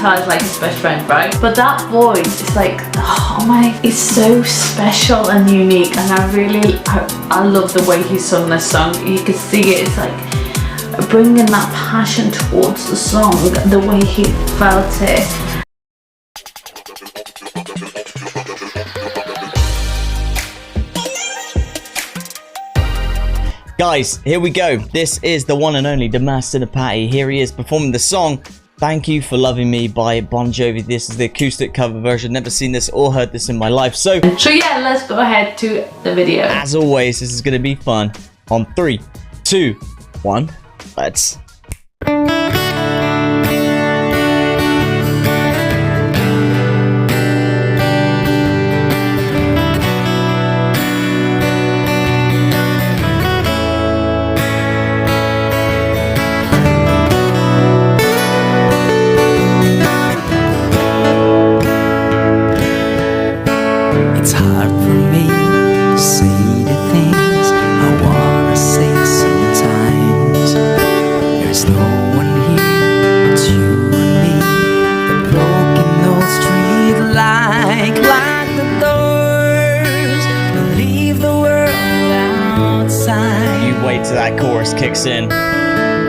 guitar is like his best friend, right? But that voice is like, oh my, it's so special and unique, and I love the way he sung this song. You can see it, it's like bringing that passion towards the song, the way he felt it. Guys, here we go. This is the one and only Dimas Senopati. Here he is performing the song Thank You for Loving Me by Bon Jovi. This is the acoustic cover version. Never seen this or heard this in my life. So Yeah, let's go ahead to the video. As always, this is going to be fun. On 3, 2, 1, let's. It's hard for me to say the things I wanna say sometimes. There's no one here but you and me. The broken old street like the doors that leave the world outside. You wait till that chorus kicks in.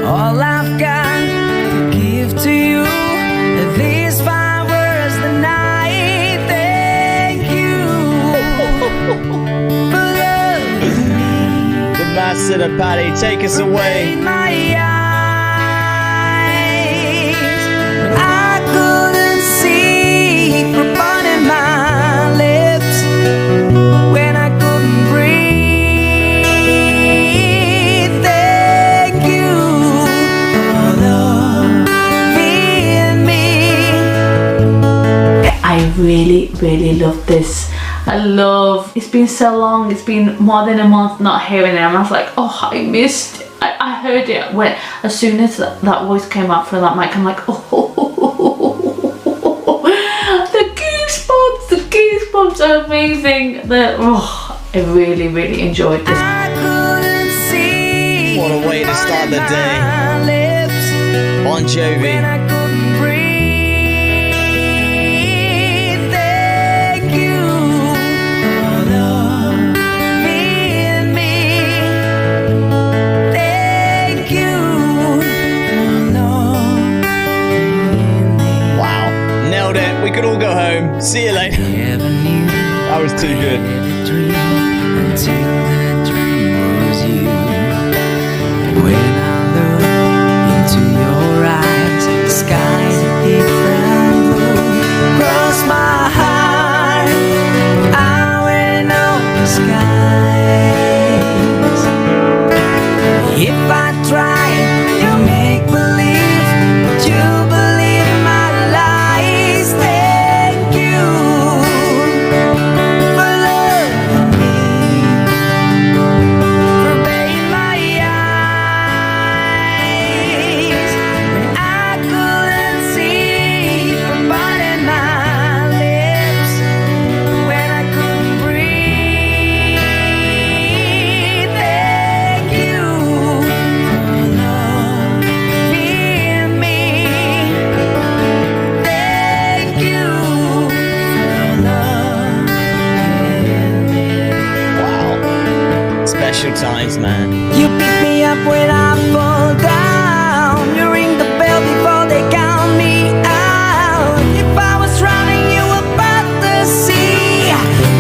All I've got to give to you are these 5 words tonight. Dimas Senopati, take us away. My eyes, I couldn't see for burning my lips when I couldn't breathe. Thank you for loving me. I really love this. It's been so long, it's been more than a month not hearing it, and I was like, oh, I missed it. I heard it as soon as that voice came out from that mic. I'm like, oh, the goosebumps are amazing. I really enjoyed this. What a way to start the day. Bon Jovi. We could all go home. See you later. That was too good. Until that dream was you. When I look into your eyes, the sky's a different blue. Cross my heart, I will know the skies. If I try, you make believe, but you believe my lies. Thank you for loving me, for being my eyes when I couldn't see, for burning my lips when I couldn't breathe. Thank you for loving me. Thank you for loving me. Wow. Special times, man. You pick me up when I fall down. You ring the bell before they count me out. If I was drowning, you were about to see.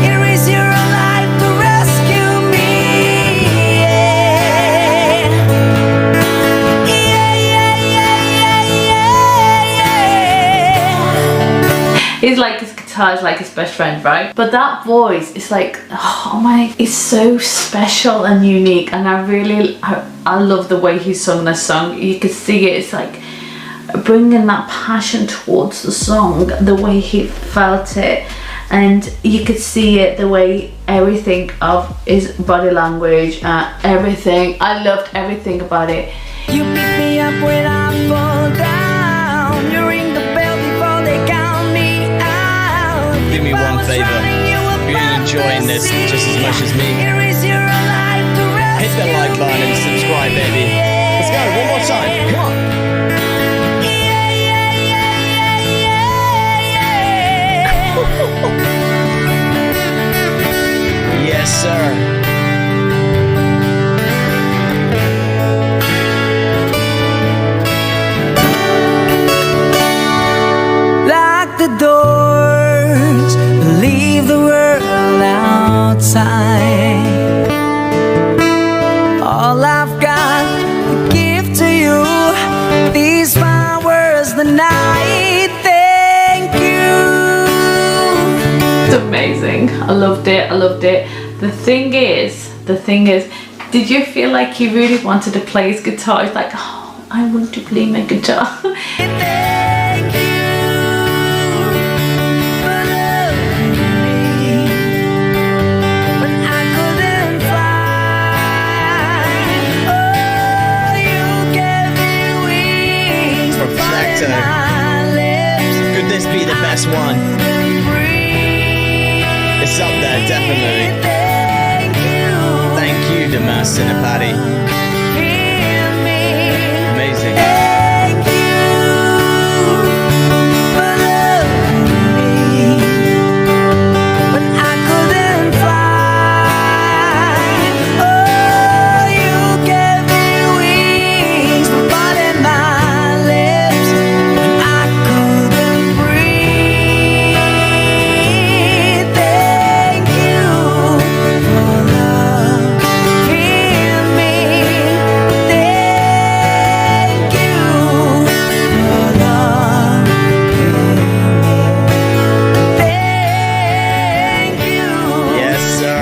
Here is your life to rescue me. He's like, his guitar is like his best friend, right? But that voice is like, oh my, it's so special and unique, and I love the way he sung this song. You could see it, it's like bringing that passion towards the song, the way he felt it, and you could see it, the way everything of his body language, everything. I loved everything about it. You pick me up when I fall down. You ring the bell before they count me out. Do me one favor. If you're enjoying this just as much as me, hit the like button and subscribe, baby. Let's go, one more time. Come on. amazing. I loved it. I loved it. The thing is, did you feel like he really wanted to play his guitar? It's like, oh, I want to play my guitar. Thank you for loving me when I couldn't fly. Oh, you gave me wings to fly in my lips. Could this be the best one? It's up there, definitely. Thank you, Dimas Senopati. Amazing. Thank you for loving me when I couldn't fly. Oh, you gave me wings to fly in my lips when I couldn't breathe. Thank you for loving me. Thank you for loving me. Thank you. Yes, sir.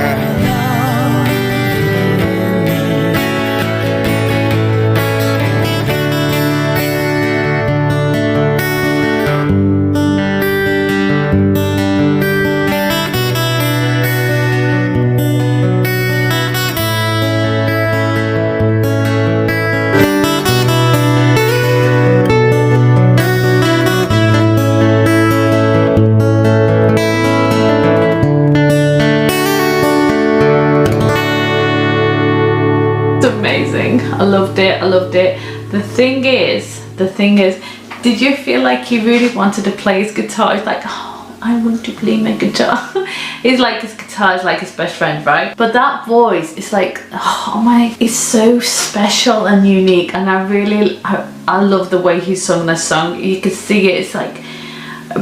It's amazing. I loved it. I loved it. The thing is, did you feel like he really wanted to play his guitar? It's like, oh, I want to play my guitar. It's like his guitar is like his best friend, right? But that voice is like, oh my, it's so special and unique. And I love the way he sung this song. You could see it. It's like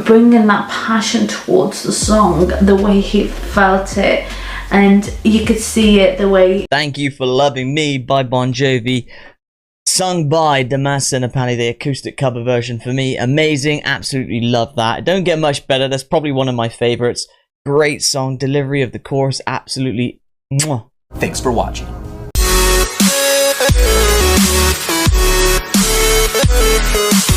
bringing that passion towards the song, the way he felt it. And you could see it the way. Thank You for Loving Me by Bon Jovi, sung by Dimas Senopati, the acoustic cover version. For me, amazing. Absolutely love that. Don't get much better. That's probably one of my favorites. Great song. Delivery of the chorus, absolutely. Mwah. Thanks for watching. Thank you.